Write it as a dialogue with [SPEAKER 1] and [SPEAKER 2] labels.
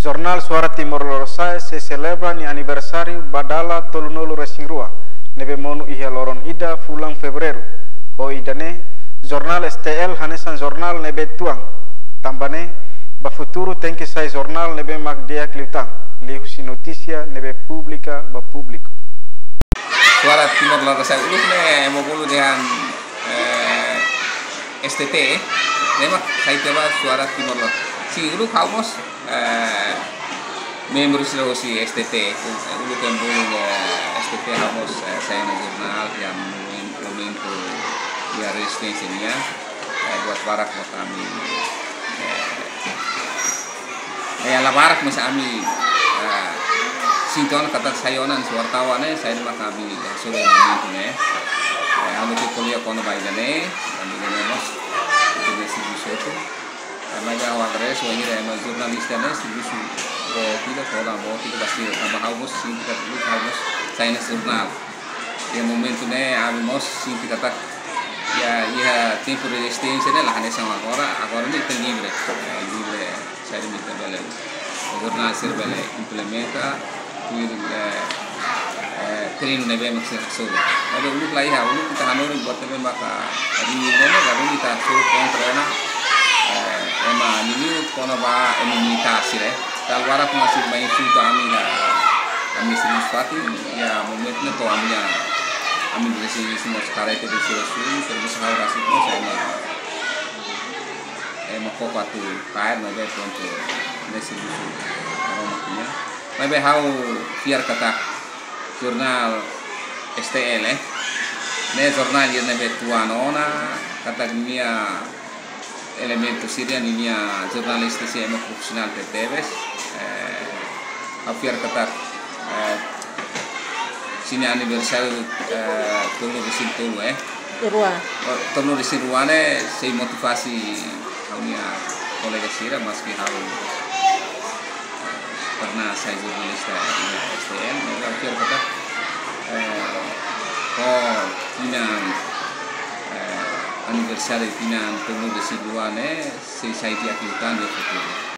[SPEAKER 1] Jornal Suara Timor Leste se celebra ni aniversário badala tolunolu resirua nebe monu ihya loron ida fulang Febrero. Ho idane jornal STL hanesan jornal nebe tuang. Tambane ba futuro tem que sai jornal nebe magdea kliutang. Lihusi noticia nebe publica ba público.
[SPEAKER 2] Suara Timor Leste uluk ne mogulu dengan STT memang saya coba Suara Timor Leste si uluk haus memberi si STT uluk yang bulu STT haus saya jurnal yang membantu ya resistensinya buat barak buat kami barak masa kami sinton kata sayonan suartawane saya adalah kami sudah membantunya kami kuliah kono baikane kami lemos itu distribusi itu kami jawab adres wajib ada jurnalisnya distribusi tidak orang mau tidak pasti tambah haus singkat dulu haus saya jurnal yang momentunya kami mau singkat kata ya tempo resistensinya lah hanya sama orang ini libre saya minta balik jurnal serbele implementa treino nebe maksud hasil. Ada uluk lagi ha, uluk kita hanor buat nebe maka di mana kalau kita suruh kontrena, emang ini kono ba imunitas sih. Kalau warak masih main suka kami serius pati, ya momentnya to kami bersih semua sekarang itu serius terus harus itu saya emang kok patu kain nebe untuk nasi busu aromatnya. Maybe how biar kata jurnal STL ne jurnal yang nebe tuanona kata dunia elemento sirian dunia jurnalistis yang profesional TTVs biar kata sini aniversario tolu di situ tolu di situ saya motivasi kami kolega sira meski how karena saya jurnalis di STL, mereka akhir kata, pinang anniversary pinang temu di siluane, saya dia kiutan di situ.